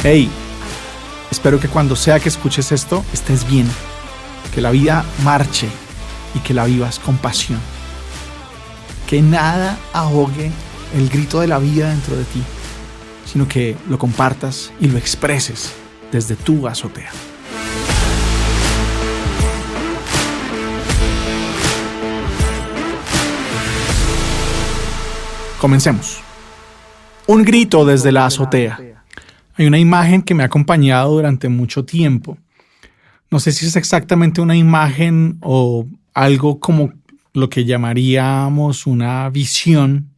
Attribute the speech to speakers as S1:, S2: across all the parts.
S1: Hey, espero que cuando sea que escuches esto estés bien, que la vida marche y que la vivas con pasión. Que nada ahogue el grito de la vida dentro de ti, sino que lo compartas y lo expreses desde tu azotea. Comencemos. Un grito desde la azotea. Hay una imagen que me ha acompañado durante mucho tiempo. No sé si es exactamente una imagen o algo como lo que llamaríamos una visión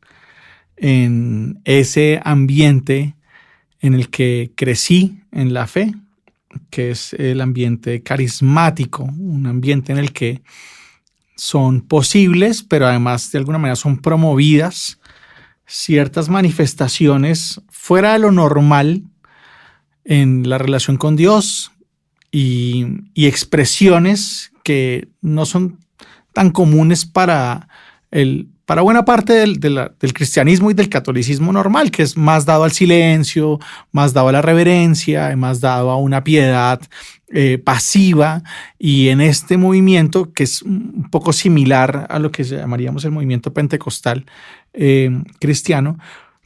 S1: en ese ambiente en el que crecí en la fe, que es el ambiente carismático, un ambiente en el que son posibles, pero además de alguna manera son promovidas ciertas manifestaciones fuera de lo normal en la relación con Dios y expresiones que no son tan comunes para buena parte del cristianismo y del catolicismo normal, que es más dado al silencio, más dado a la reverencia, más dado a una piedad pasiva. Y en este movimiento, que es un poco similar a lo que llamaríamos el movimiento pentecostal cristiano,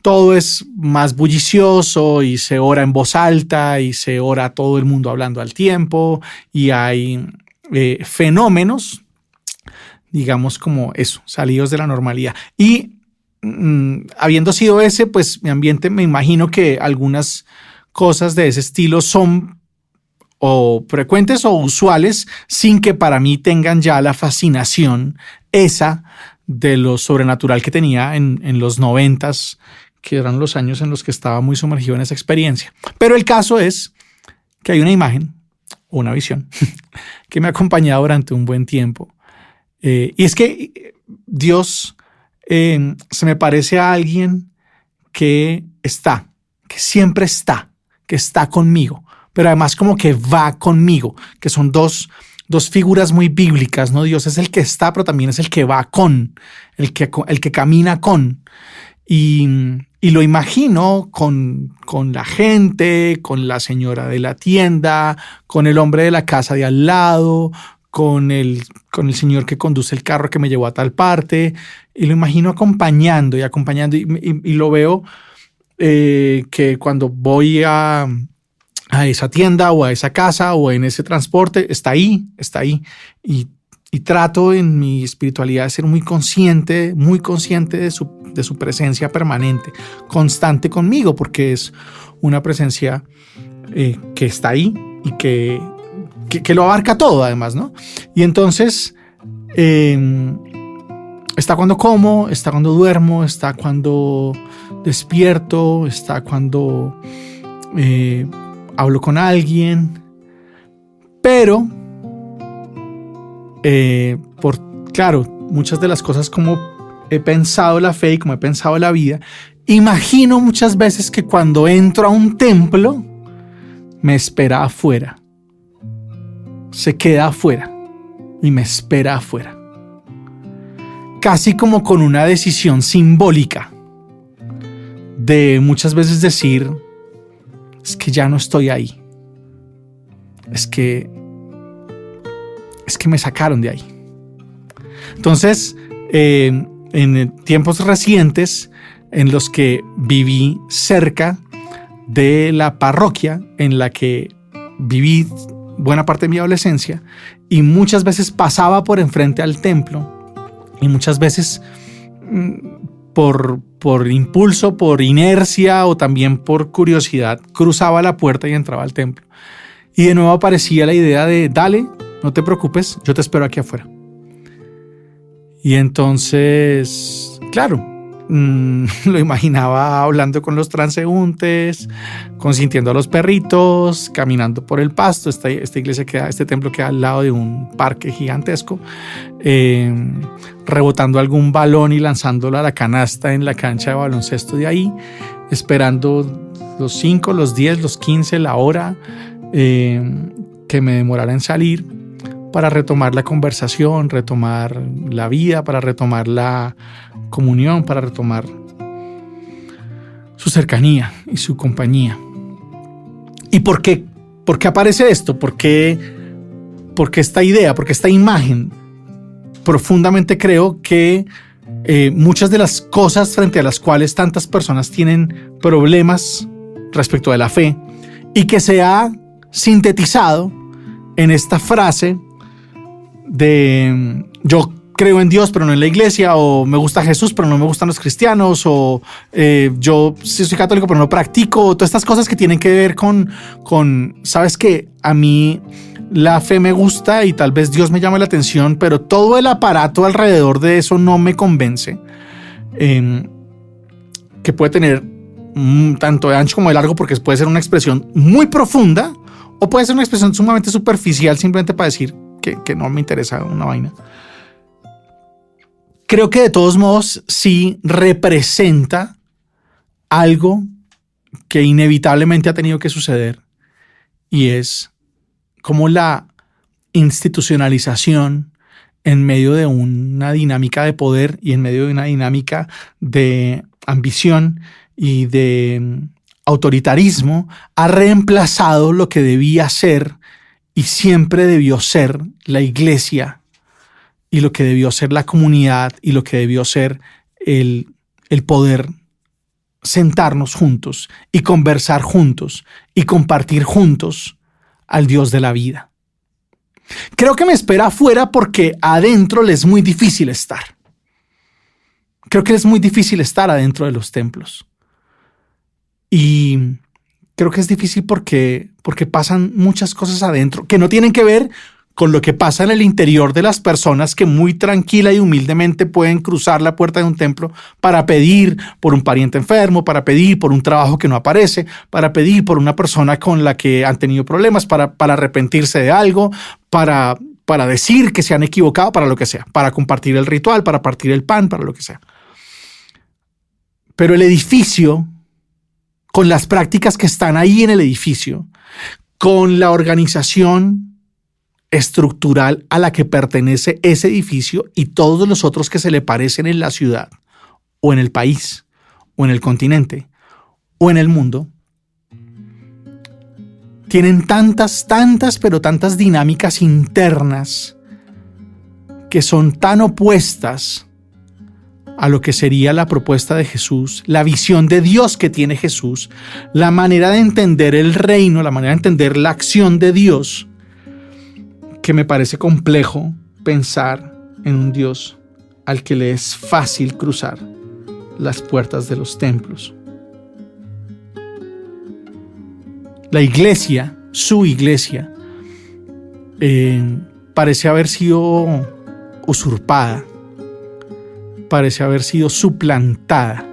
S1: todo es más bullicioso y se ora en voz alta y se ora todo el mundo hablando al tiempo y hay fenómenos, digamos como eso, salidos de la normalidad. Y habiendo sido ese, pues mi ambiente, me imagino que algunas cosas de ese estilo son o frecuentes o usuales sin que para mí tengan ya la fascinación esa de lo sobrenatural que tenía en los 90s, que eran los años en los que estaba muy sumergido en esa experiencia. Pero el caso es que hay una imagen o una visión que me ha acompañado durante un buen tiempo. Y es que Dios se me parece a alguien que siempre está, que está conmigo, pero además como que va conmigo, que son dos figuras muy bíblicas, ¿no? Dios es el que está, pero también es el que va con, el que camina con. Y lo imagino con la gente, con la señora de la tienda, con el hombre de la casa de al lado, con el señor que conduce el carro que me llevó a tal parte, y lo imagino acompañando y lo veo que cuando voy a esa tienda o a esa casa o en ese transporte, está ahí y trato en mi espiritualidad de ser muy consciente de su presencia permanente, constante conmigo, porque es una presencia que está ahí y que lo abarca todo además, ¿no? Y entonces está cuando como, está cuando duermo, está cuando despierto, está cuando hablo con alguien, pero claro, muchas de las cosas como he pensado la fe y como he pensado la vida, imagino muchas veces que cuando entro a un templo me espera afuera. Se queda afuera y me espera afuera. Casi como con una decisión simbólica de muchas veces decir, es que ya no estoy ahí. Es que me sacaron de ahí. Entonces, en tiempos recientes en los que viví cerca de la parroquia en la que viví buena parte de mi adolescencia y muchas veces pasaba por enfrente al templo y muchas veces por impulso, por inercia o también por curiosidad cruzaba la puerta y entraba al templo y de nuevo aparecía la idea de dale, no te preocupes, yo te espero aquí afuera. Y entonces, claro, lo imaginaba hablando con los transeúntes, consintiendo a los perritos, caminando por el pasto. Este templo queda al lado de un parque gigantesco, rebotando algún balón y lanzándolo a la canasta en la cancha de baloncesto de ahí, esperando los 5, los 10, los 15, la hora que me demorara en salir para retomar la conversación, retomar la vida, para retomar la comunión, para retomar su cercanía y su compañía. ¿Y por qué? ¿Por qué aparece esto? ¿Por qué esta idea? ¿Por qué esta imagen? Profundamente creo que muchas de las cosas frente a las cuales tantas personas tienen problemas respecto de la fe y que se ha sintetizado en esta frase de yo creo en Dios pero no en la iglesia, o me gusta Jesús pero no me gustan los cristianos, o yo sí soy católico pero no practico, todas estas cosas que tienen que ver con sabes que a mí la fe me gusta y tal vez Dios me llama la atención, pero todo el aparato alrededor de eso no me convence, que puede tener tanto de ancho como de largo, porque puede ser una expresión muy profunda o puede ser una expresión sumamente superficial simplemente para decir que no me interesa una vaina. Creo que de todos modos sí representa algo que inevitablemente ha tenido que suceder, y es como la institucionalización en medio de una dinámica de poder y en medio de una dinámica de ambición y de autoritarismo ha reemplazado lo que debía ser y siempre debió ser la iglesia, y lo que debió ser la comunidad, y lo que debió ser el poder sentarnos juntos y conversar juntos y compartir juntos al Dios de la vida. Creo que me espera afuera porque adentro le es muy difícil estar. Creo que es muy difícil estar adentro de los templos. Y creo que es difícil porque pasan muchas cosas adentro que no tienen que ver con lo que pasa en el interior de las personas, que muy tranquila y humildemente pueden cruzar la puerta de un templo para pedir por un pariente enfermo, para pedir por un trabajo que no aparece, para pedir por una persona con la que han tenido problemas, para arrepentirse de algo, para decir que se han equivocado, para lo que sea, para compartir el ritual, para partir el pan, para lo que sea. Pero el edificio, con las prácticas que están ahí en el edificio, con la organización estructural a la que pertenece ese edificio y todos los otros que se le parecen en la ciudad o en el país o en el continente o en el mundo, tienen tantas dinámicas internas que son tan opuestas a lo que sería la propuesta de Jesús, la visión de Dios que tiene Jesús, la manera de entender el reino, la manera de entender la acción de Dios, que me parece complejo pensar en un Dios al que le es fácil cruzar las puertas de los templos. La iglesia, su iglesia, parece haber sido usurpada, parece haber sido suplantada.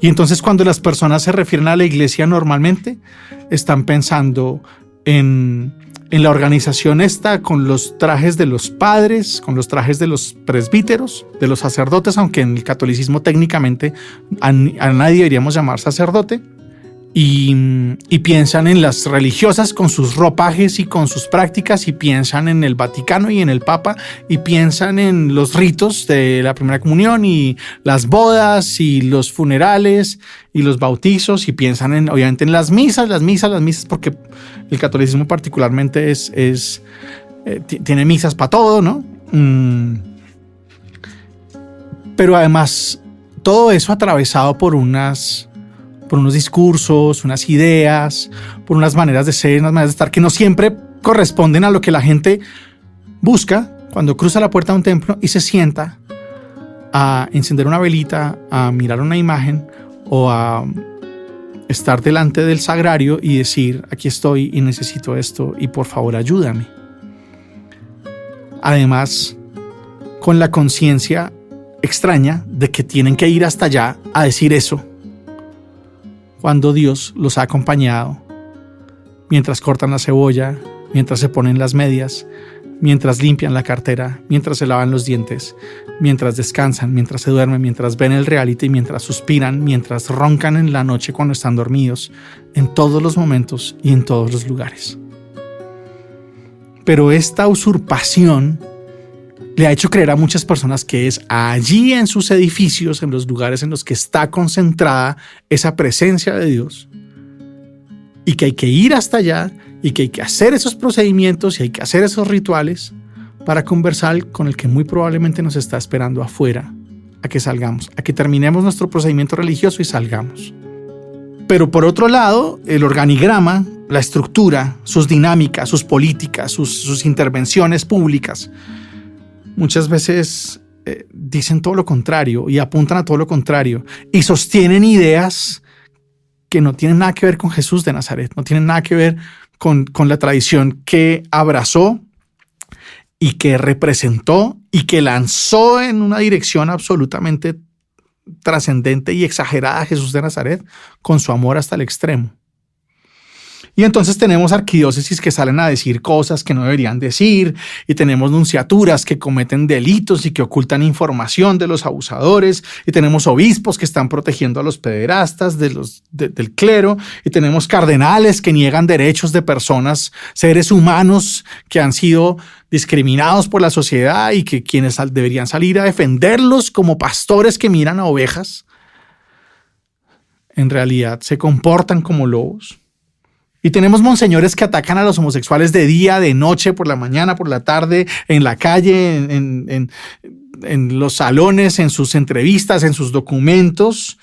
S1: Y entonces cuando las personas se refieren a la iglesia normalmente están pensando en la organización esta, con los trajes de los padres, con los trajes de los presbíteros, de los sacerdotes, aunque en el catolicismo técnicamente a nadie deberíamos llamar sacerdote, y piensan en las religiosas con sus ropajes y con sus prácticas, y piensan en el Vaticano y en el Papa, y piensan en los ritos de la primera comunión y las bodas y los funerales y los bautizos, y piensan obviamente en las misas, porque el catolicismo particularmente tiene misas para todo, ¿no? Pero además todo eso atravesado por unos discursos, unas ideas, por unas maneras de ser, unas maneras de estar que no siempre corresponden a lo que la gente busca cuando cruza la puerta de un templo y se sienta a encender una velita, a mirar una imagen o a estar delante del sagrario y decir: aquí estoy y necesito esto y por favor ayúdame. Además, con la conciencia extraña de que tienen que ir hasta allá a decir eso, cuando Dios los ha acompañado mientras cortan la cebolla, mientras se ponen las medias, mientras limpian la cartera, mientras se lavan los dientes, mientras descansan, mientras se duermen, mientras ven el reality, mientras suspiran, mientras roncan en la noche cuando están dormidos, en todos los momentos y en todos los lugares. Pero esta usurpación le ha hecho creer a muchas personas que es allí en sus edificios, en los lugares en los que está concentrada esa presencia de Dios, y que hay que ir hasta allá y que hay que hacer esos procedimientos y hay que hacer esos rituales para conversar con el que muy probablemente nos está esperando afuera a que salgamos, a que terminemos nuestro procedimiento religioso y salgamos. Pero por otro lado, el organigrama, la estructura, sus dinámicas, sus políticas, sus intervenciones públicas, muchas veces dicen todo lo contrario y apuntan a todo lo contrario y sostienen ideas que no tienen nada que ver con Jesús de Nazaret, no tienen nada que ver con la tradición que abrazó y que representó y que lanzó en una dirección absolutamente trascendente y exagerada a Jesús de Nazaret con su amor hasta el extremo. Y entonces tenemos arquidiócesis que salen a decir cosas que no deberían decir, y tenemos nunciaturas que cometen delitos y que ocultan información de los abusadores, y tenemos obispos que están protegiendo a los pederastas del clero, y tenemos cardenales que niegan derechos de personas, seres humanos que han sido discriminados por la sociedad y que quienes deberían salir a defenderlos como pastores que miran a ovejas, en realidad se comportan como lobos. Y tenemos monseñores que atacan a los homosexuales de día, de noche, por la mañana, por la tarde, en la calle, en los salones, en sus entrevistas, en sus documentos,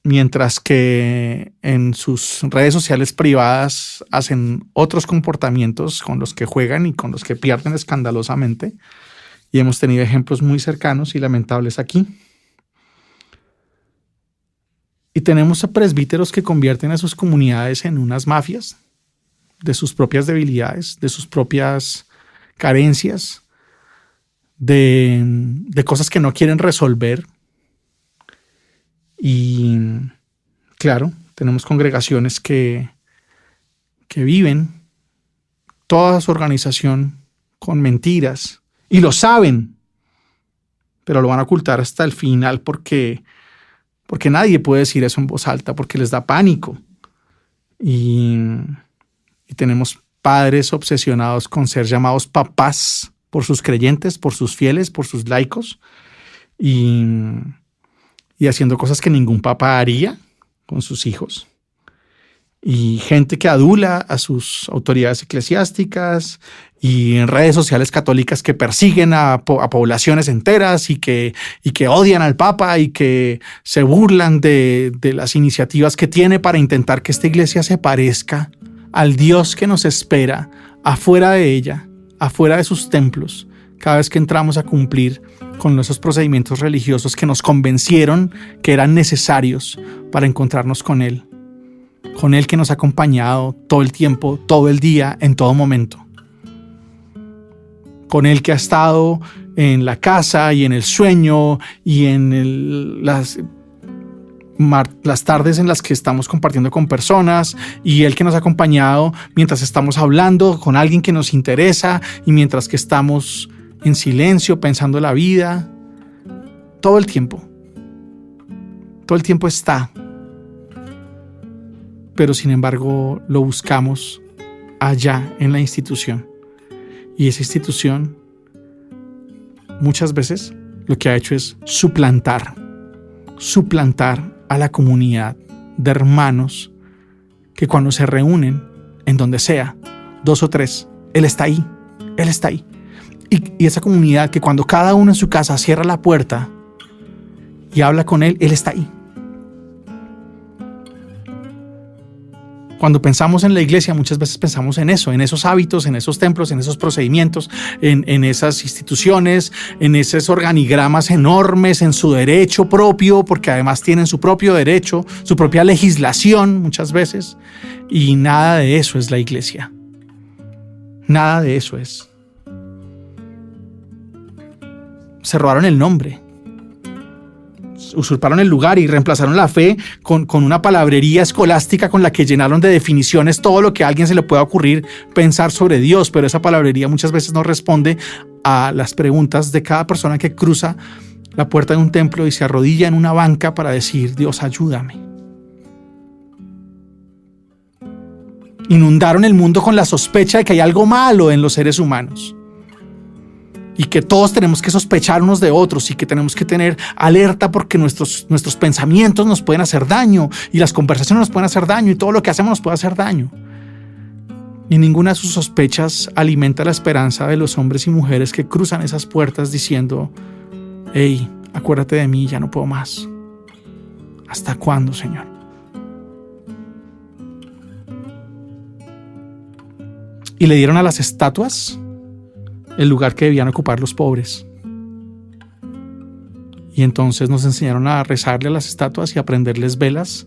S1: mientras que en sus redes sociales privadas hacen otros comportamientos con los que juegan y con los que pierden escandalosamente. Y hemos tenido ejemplos muy cercanos y lamentables aquí. Y tenemos a presbíteros que convierten a sus comunidades en unas mafias de sus propias debilidades, de sus propias carencias, de cosas que no quieren resolver. Y claro, tenemos congregaciones que viven toda su organización con mentiras y lo saben, pero lo van a ocultar hasta el final porque nadie puede decir eso en voz alta, porque les da pánico. Y tenemos padres obsesionados con ser llamados papás por sus creyentes, por sus fieles, por sus laicos, y haciendo cosas que ningún papá haría con sus hijos. Y gente que adula a sus autoridades eclesiásticas y en redes sociales católicas que persiguen a poblaciones enteras y que odian al Papa y que se burlan de las iniciativas que tiene para intentar que esta iglesia se parezca al Dios que nos espera afuera de ella, afuera de sus templos, cada vez que entramos a cumplir con esos procedimientos religiosos que nos convencieron que eran necesarios para encontrarnos con Él que nos ha acompañado todo el tiempo, todo el día, en todo momento. Con Él que ha estado en la casa y en el sueño y en las tardes en las que estamos compartiendo con personas, y Él que nos ha acompañado mientras estamos hablando con alguien que nos interesa y mientras que estamos en silencio pensando la vida. Todo el tiempo está. Pero sin embargo lo buscamos allá en la institución. Y esa institución muchas veces lo que ha hecho es suplantar a la comunidad de hermanos que cuando se reúnen, en donde sea, 2 o 3, Él está ahí. Y esa comunidad que cuando cada uno en su casa cierra la puerta y habla con Él está ahí. Cuando pensamos en la iglesia, muchas veces pensamos en eso, en esos hábitos, en esos templos, en esos procedimientos, en esas instituciones, en esos organigramas enormes, en su derecho propio, porque además tienen su propio derecho, su propia legislación muchas veces, y nada de eso es la iglesia. Nada de eso es. Se robaron el nombre. Usurparon el lugar y reemplazaron la fe con una palabrería escolástica con la que llenaron de definiciones todo lo que a alguien se le pueda ocurrir pensar sobre Dios, pero esa palabrería muchas veces no responde a las preguntas de cada persona que cruza la puerta de un templo y se arrodilla en una banca para decir: Dios, ayúdame. Inundaron el mundo con la sospecha de que hay algo malo en los seres humanos. y que todos tenemos que sospechar unos de otros y que tenemos que tener alerta porque nuestros pensamientos nos pueden hacer daño y las conversaciones nos pueden hacer daño y todo lo que hacemos nos puede hacer daño. Y ninguna de sus sospechas alimenta la esperanza de los hombres y mujeres que cruzan esas puertas diciendo: hey, acuérdate de mí, ya no puedo más. ¿Hasta cuándo, Señor? Y le dieron a las estatuas el lugar que debían ocupar los pobres. Y entonces nos enseñaron a rezarle a las estatuas y a prenderles velas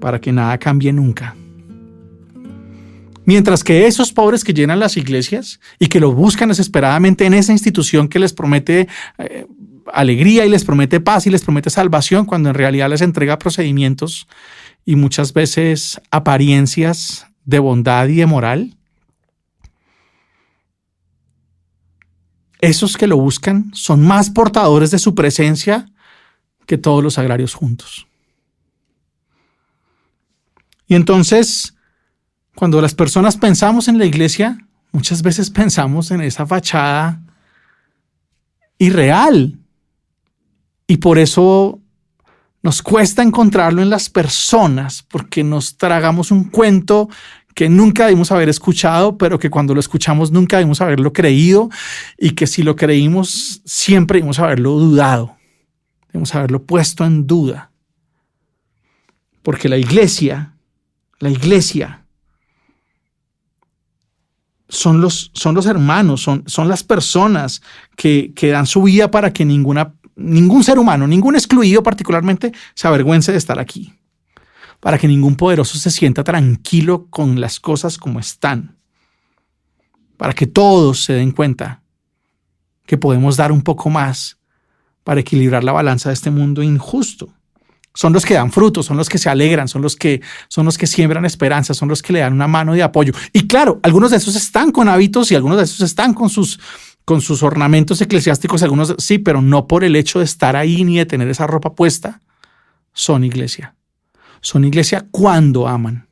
S1: para que nada cambie nunca. Mientras que esos pobres que llenan las iglesias y que lo buscan desesperadamente en esa institución que les promete alegría y les promete paz y les promete salvación, cuando en realidad les entrega procedimientos y muchas veces apariencias de bondad y de moral, esos que lo buscan son más portadores de su presencia que todos los agrarios juntos. Y entonces, cuando las personas pensamos en la iglesia, muchas veces pensamos en esa fachada irreal. Y por eso nos cuesta encontrarlo en las personas, porque nos tragamos un cuento que nunca debimos haber escuchado, pero que cuando lo escuchamos nunca debimos haberlo creído, y que si lo creímos siempre debimos haberlo dudado, debemos haberlo puesto en duda. Porque la iglesia son los hermanos, son las personas que dan su vida para que ningún ser humano, ningún excluido particularmente, se avergüence de estar aquí. Para que ningún poderoso se sienta tranquilo con las cosas como están. Para que todos se den cuenta que podemos dar un poco más para equilibrar la balanza de este mundo injusto. Son los que dan frutos, son los que se alegran, son los que siembran esperanza, son los que le dan una mano de apoyo. Y claro, algunos de esos están con hábitos y algunos de esos están con sus ornamentos eclesiásticos, algunos sí, pero no por el hecho de estar ahí ni de tener esa ropa puesta. Son iglesia. Son iglesia cuando aman,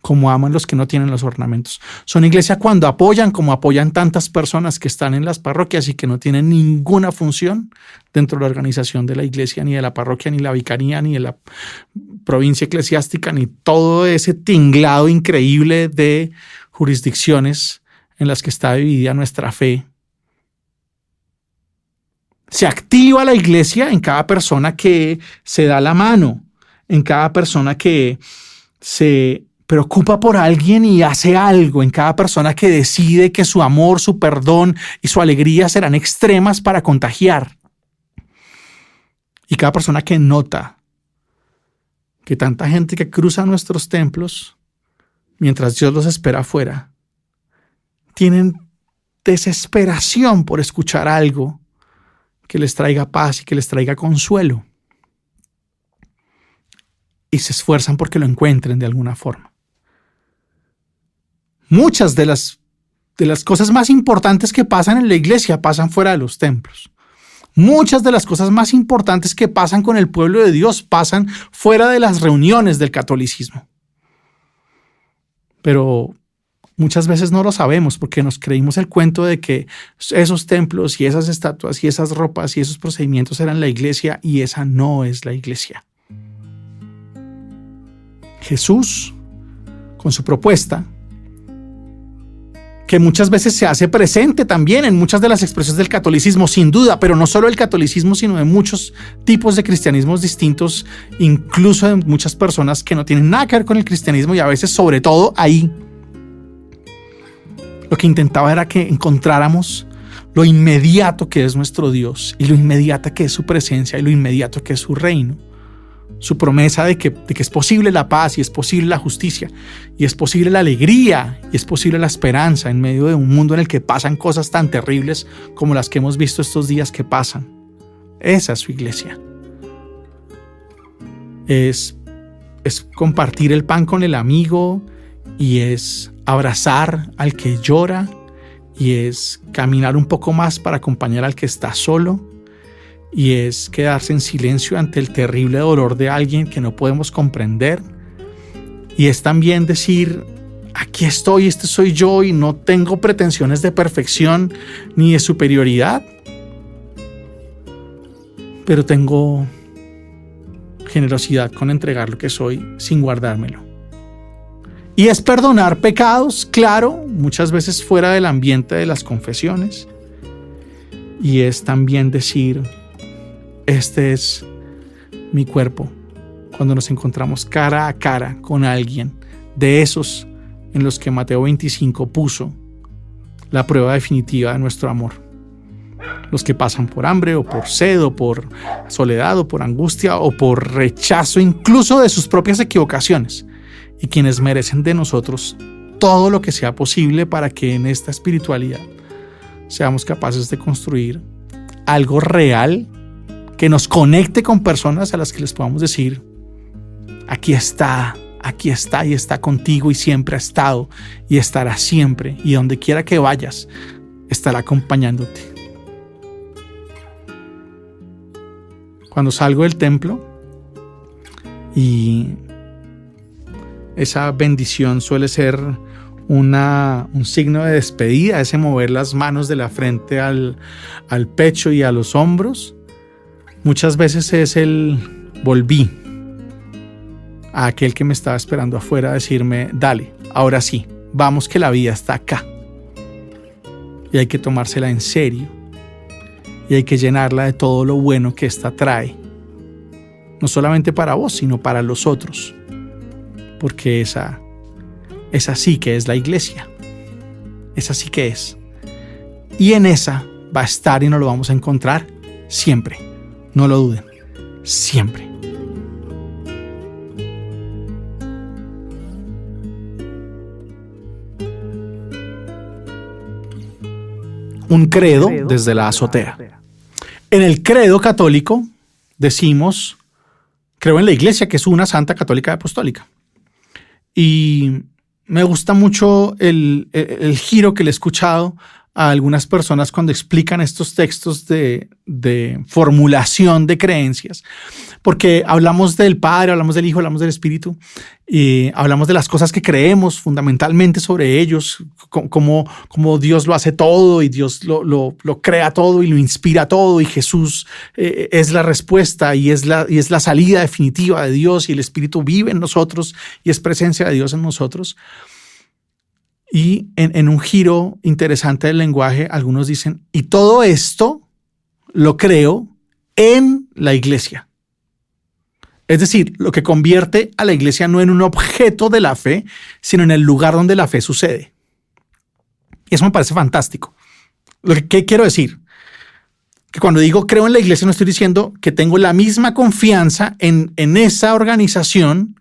S1: como aman los que no tienen los ornamentos. Son iglesia cuando apoyan, como apoyan tantas personas que están en las parroquias y que no tienen ninguna función dentro de la organización de la iglesia, ni de la parroquia, ni la vicaría, ni de la provincia eclesiástica, ni todo ese tinglado increíble de jurisdicciones en las que está dividida nuestra fe. Se activa la iglesia en cada persona que se da la mano, en cada persona que se preocupa por alguien y hace algo, en cada persona que decide que su amor, su perdón y su alegría serán extremas para contagiar. Y cada persona que nota que tanta gente que cruza nuestros templos, mientras Dios los espera afuera, tienen desesperación por escuchar algo que les traiga paz y que les traiga consuelo. Y se esfuerzan porque lo encuentren de alguna forma. Muchas de las cosas más importantes que pasan en la iglesia pasan fuera de los templos. Muchas de las cosas más importantes que pasan con el pueblo de Dios pasan fuera de las reuniones del catolicismo. Pero muchas veces no lo sabemos porque nos creímos el cuento de que esos templos y esas estatuas y esas ropas y esos procedimientos eran la iglesia, y esa no es la iglesia. Jesús, con su propuesta, que muchas veces se hace presente también en muchas de las expresiones del catolicismo, sin duda, pero no solo el catolicismo, sino de muchos tipos de cristianismos distintos, incluso de muchas personas que no tienen nada que ver con el cristianismo, y a veces, sobre todo, ahí lo que intentaba era que encontráramos lo inmediato que es nuestro Dios, y lo inmediata que es su presencia, y lo inmediato que es su reino. Su promesa de que es posible la paz, y es posible la justicia, y es posible la alegría, y es posible la esperanza en medio de un mundo en el que pasan cosas tan terribles como las que hemos visto estos días que pasan. Esa es su iglesia. Es compartir el pan con el amigo, y es abrazar al que llora, y es caminar un poco más para acompañar al que está solo, y es quedarse en silencio ante el terrible dolor de alguien que no podemos comprender, y es también decir aquí estoy, este soy yo y no tengo pretensiones de perfección ni de superioridad, pero tengo generosidad con entregar lo que soy sin guardármelo. Y es perdonar pecados, claro, muchas veces fuera del ambiente de las confesiones. Y es también decir, este es mi cuerpo, cuando nos encontramos cara a cara con alguien de esos en los que Mateo 25 puso la prueba definitiva de nuestro amor. Los que pasan por hambre o por sed o por soledad o por angustia o por rechazo incluso de sus propias equivocaciones, y quienes merecen de nosotros todo lo que sea posible para que en esta espiritualidad seamos capaces de construir algo real que nos conecte con personas a las que les podamos decir, aquí está y está contigo y siempre ha estado y estará siempre, y donde quiera que vayas estará acompañándote. Cuando salgo del templo, y esa bendición suele ser un signo de despedida, ese mover las manos de la frente al pecho y a los hombros, muchas veces es el volví a aquel que me estaba esperando afuera a decirme, dale, ahora sí, vamos que la vida está acá. Y hay que tomársela en serio. Y hay que llenarla de todo lo bueno que ésta trae. No solamente para vos, sino para los otros. Porque esa sí que es la iglesia. Esa sí que es. Y en esa va a estar y nos lo vamos a encontrar siempre. No lo duden. Siempre. Un credo desde la azotea. En el credo católico decimos, creo en la iglesia, que es una santa católica y apostólica. Y me gusta mucho el giro que le he escuchado a algunas personas cuando explican estos textos de formulación de creencias, porque hablamos del Padre, hablamos del Hijo, hablamos del Espíritu, y hablamos de las cosas que creemos fundamentalmente sobre ellos, como Dios lo hace todo y Dios lo crea todo y lo inspira todo, y Jesús es la respuesta y es la salida definitiva de Dios, y el Espíritu vive en nosotros y es presencia de Dios en nosotros. Y en un giro interesante del lenguaje, algunos dicen, y todo esto lo creo en la iglesia. Es decir, lo que convierte a la iglesia no en un objeto de la fe, sino en el lugar donde la fe sucede. Y eso me parece fantástico. ¿Qué quiero decir? Que cuando digo creo en la iglesia, no estoy diciendo que tengo la misma confianza en esa organización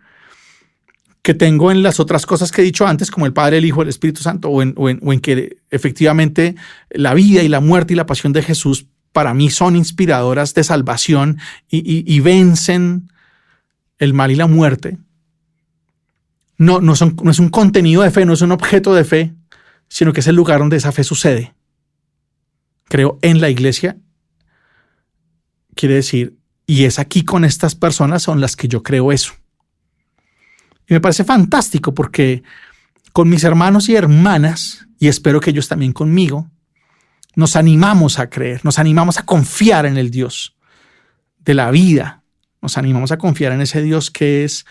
S1: que tengo en las otras cosas que he dicho antes, como el Padre, el Hijo, el Espíritu Santo, o en que efectivamente la vida y la muerte y la pasión de Jesús para mí son inspiradoras de salvación y vencen el mal y la muerte. No es un contenido de fe, no es un objeto de fe, sino que es el lugar donde esa fe sucede. Creo en la iglesia, quiere decir, y es aquí con estas personas son las que yo creo eso. Y me parece fantástico porque con mis hermanos y hermanas, y espero que ellos también conmigo, nos animamos a creer, nos animamos a confiar en el Dios de la vida, nos animamos a confiar en ese Dios que es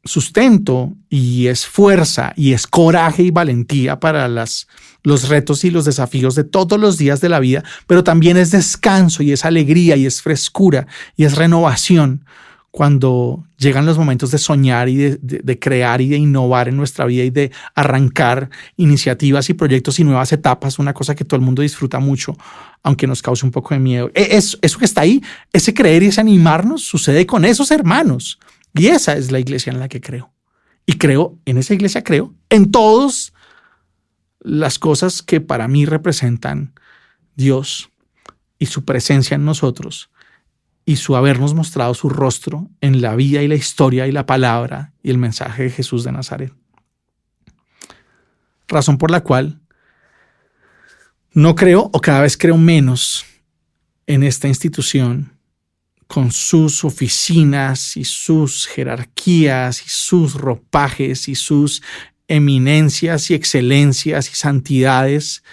S1: sustento y es fuerza y es coraje y valentía para los retos y los desafíos de todos los días de la vida, pero también es descanso y es alegría y es frescura y es renovación cuando llegan los momentos de soñar y de crear y de innovar en nuestra vida y de arrancar iniciativas y proyectos y nuevas etapas, una cosa que todo el mundo disfruta mucho, aunque nos cause un poco de miedo. Eso que está ahí, ese creer y ese animarnos, sucede con esos hermanos. Y esa es la iglesia en la que creo. Y en esa iglesia creo en todas las cosas que para mí representan Dios y su presencia en nosotros, y su habernos mostrado su rostro en la vida y la historia y la palabra y el mensaje de Jesús de Nazaret. Razón por la cual no creo, o cada vez creo menos, en esta institución con sus oficinas y sus jerarquías y sus ropajes y sus eminencias y excelencias y santidades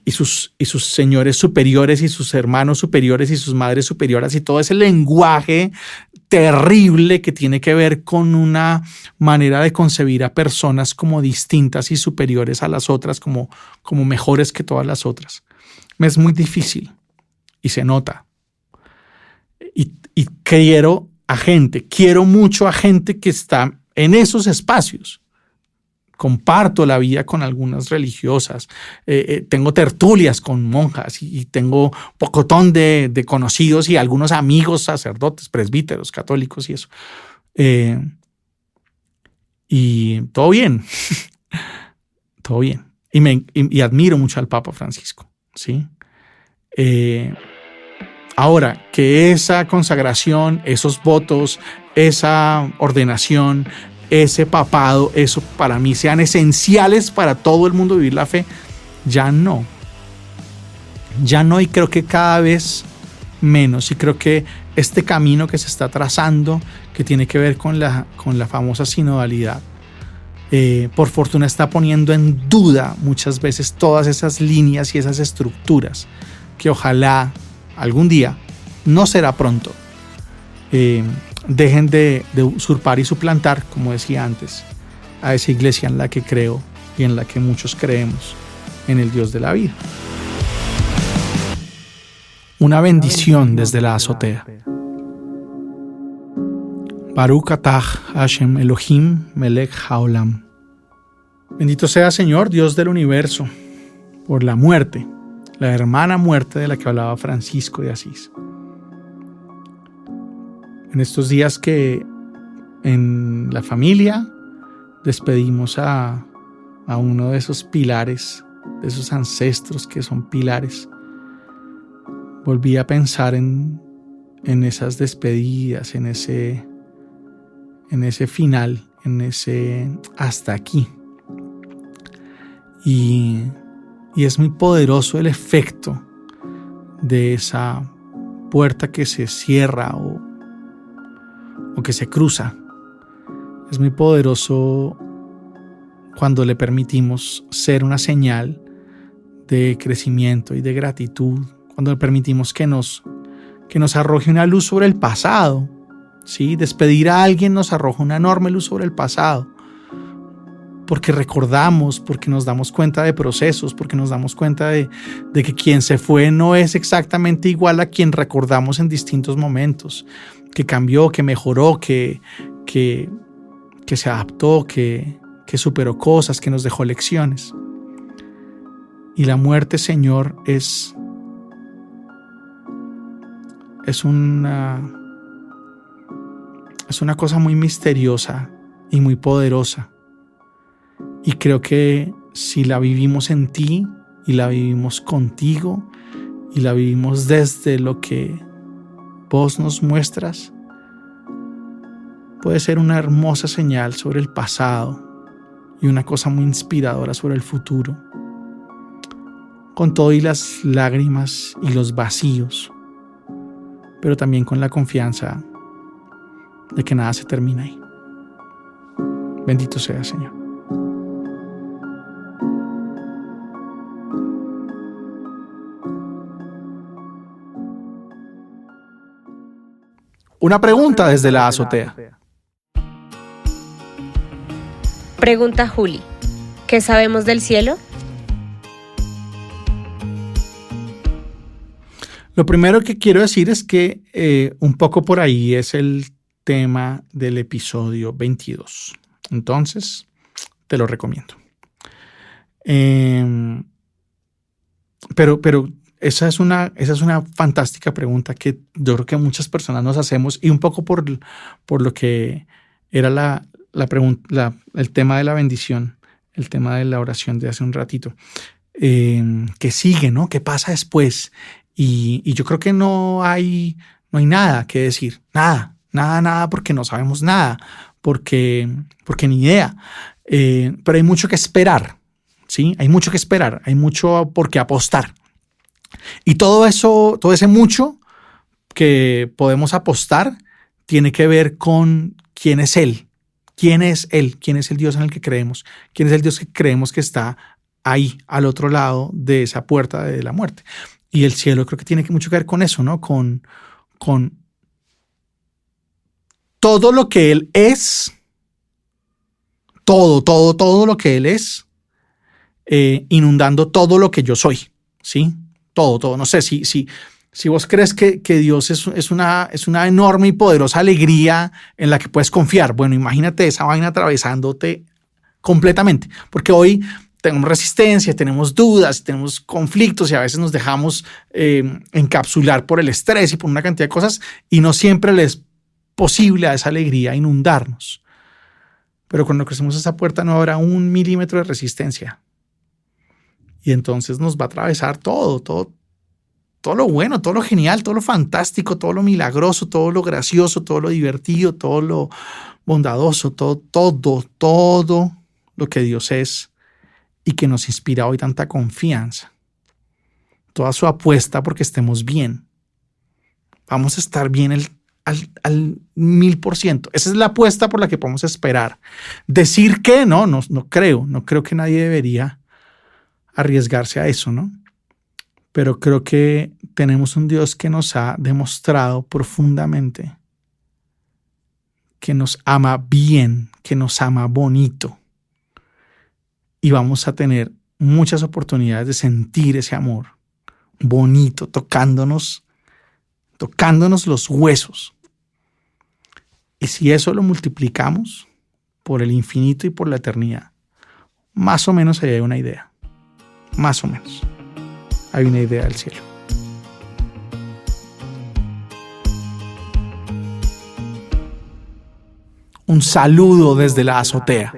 S1: y sus señores superiores y sus hermanos superiores y sus madres superiores y todo ese lenguaje terrible que tiene que ver con una manera de concebir a personas como distintas y superiores a las otras, como mejores que todas las otras. Me es muy difícil y se nota. Y quiero mucho a gente que está en esos espacios. Comparto la vida con algunas religiosas, tengo tertulias con monjas y tengo pocotón de conocidos y algunos amigos sacerdotes, presbíteros, católicos y eso. Y todo bien, todo bien. Y admiro mucho al Papa Francisco, ¿sí? Ahora, que esa consagración, esos votos, esa ordenación, ese papado, eso para mí sean esenciales para todo el mundo vivir la fe, ya no, y creo que cada vez menos, y creo que este camino que se está trazando, que tiene que ver con la famosa sinodalidad, por fortuna está poniendo en duda muchas veces todas esas líneas y esas estructuras que ojalá algún día, no será pronto, dejen de usurpar y suplantar, como decía antes, a esa iglesia en la que creo y en la que muchos creemos, en el Dios de la vida. Una bendición desde la azotea. Baruch atah Hashem Elohim melech haolam. Bendito sea, Señor, Dios del universo, por la muerte, la hermana muerte de la que hablaba Francisco de Asís. En estos días que en la familia despedimos a uno de esos pilares, de esos ancestros que son pilares, volví a pensar en esas despedidas, en ese final, en ese hasta aquí. Y es muy poderoso el efecto de esa puerta que se cierra o que se cruza. Es muy poderoso cuando le permitimos ser una señal de crecimiento y de gratitud, cuando le permitimos que nos arroje una luz sobre el pasado, ¿sí? Despedir a alguien nos arroja una enorme luz sobre el pasado, porque recordamos, porque nos damos cuenta de procesos, porque nos damos cuenta de que quien se fue no es exactamente igual a quien recordamos en distintos momentos, que cambió, que mejoró, que se adaptó, que superó cosas, que nos dejó lecciones. Y la muerte, Señor, es una cosa muy misteriosa y muy poderosa. Y creo que si la vivimos en ti y la vivimos contigo y la vivimos desde lo que vos nos muestras, puede ser una hermosa señal sobre el pasado y una cosa muy inspiradora sobre el futuro, con todo y las lágrimas y los vacíos, pero también con la confianza de que nada se termina ahí. Bendito sea, Señor. Una pregunta desde la azotea.
S2: Pregunta Juli: ¿qué sabemos del cielo?
S1: Lo primero que quiero decir es que un poco por ahí es el tema del episodio 22. Entonces, te lo recomiendo. Pero esa es una fantástica pregunta que yo creo que muchas personas nos hacemos, y un poco por lo que era la pregunta, el tema de la bendición, el tema de la oración de hace un ratito. ¿Qué sigue, no? ¿Qué pasa después? Y yo creo que no hay nada que decir, nada, porque no sabemos nada, porque ni idea. Pero hay mucho que esperar, ¿sí? Hay mucho que esperar, hay mucho por qué apostar. Y todo ese mucho que podemos apostar tiene que ver con quién es Él, ¿Quién es Él? ¿Quién es el Dios en el que creemos? ¿Quién es el Dios que creemos que está ahí, al otro lado de esa puerta de la muerte? Y el cielo creo que tiene mucho que ver con eso, ¿no? Con todo lo que Él es, todo lo que Él es, inundando todo lo que yo soy, ¿sí? Todo. No sé, si vos crees que Dios es una enorme y poderosa alegría en la que puedes confiar, bueno, imagínate esa vaina atravesándote completamente, porque hoy tenemos resistencia, tenemos dudas, tenemos conflictos y a veces nos dejamos encapsular por el estrés y por una cantidad de cosas y no siempre le es posible a esa alegría inundarnos. Pero cuando crecemos esa puerta no habrá 1 milímetro de resistencia y entonces nos va a atravesar todo lo bueno, todo lo genial, todo lo fantástico, todo lo milagroso, todo lo gracioso, todo lo divertido, todo lo bondadoso, todo lo que Dios es y que nos inspira hoy tanta confianza. Toda su apuesta porque estemos bien. Vamos a estar bien al 1000%. Esa es la apuesta por la que podemos esperar. Decir que no creo que nadie debería arriesgarse a eso, ¿no? Pero creo que tenemos un Dios que nos ha demostrado profundamente que nos ama bien, que nos ama bonito. Y vamos a tener muchas oportunidades de sentir ese amor bonito, tocándonos los huesos. Y si eso lo multiplicamos por el infinito y por la eternidad, más o menos ahí hay una idea. Más o menos. Hay una idea del cielo. Un saludo desde la azotea.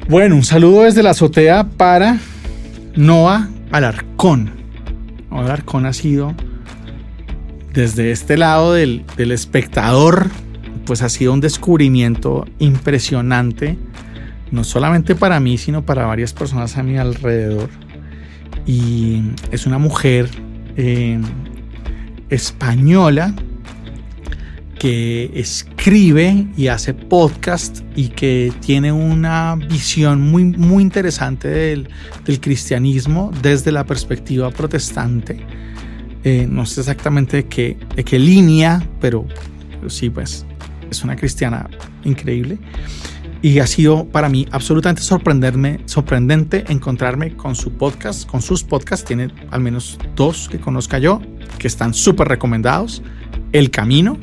S1: Bueno, un saludo desde la azotea para Noah Alarcón. Noah Alarcón ha sido, desde este lado del espectador, pues ha sido un descubrimiento impresionante, no solamente para mí, sino para varias personas a mi alrededor. Y es una mujer española que escribe y hace podcast y que tiene una visión muy, muy interesante del cristianismo desde la perspectiva protestante. No sé exactamente de qué línea, pero sí, pues es una cristiana increíble. Y ha sido para mí absolutamente sorprendente encontrarme con su podcast, con sus podcasts. Tiene al menos 2 que conozca yo, que están súper recomendados: El Camino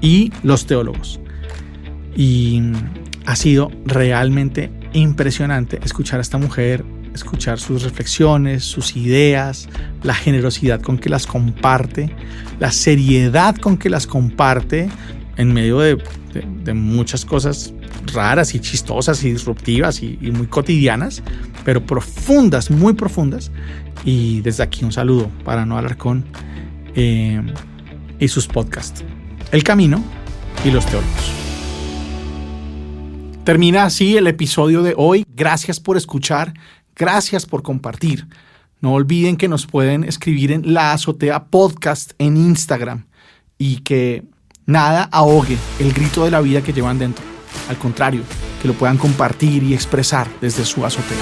S1: y Los Teólogos. Y ha sido realmente impresionante escuchar a esta mujer, escuchar sus reflexiones, sus ideas, la generosidad con que las comparte, la seriedad con que las comparte en medio de muchas cosas raras y chistosas y disruptivas y muy cotidianas, pero profundas, muy profundas. Y desde aquí un saludo para Noah Alarcón y sus podcasts, El Camino y Los Teólogos. Termina así el episodio de hoy. Gracias por escuchar, gracias por compartir. No olviden que nos pueden escribir en La Azotea Podcast en Instagram y que nada ahogue el grito de la vida que llevan dentro. Al contrario, que lo puedan compartir y expresar desde su azotea.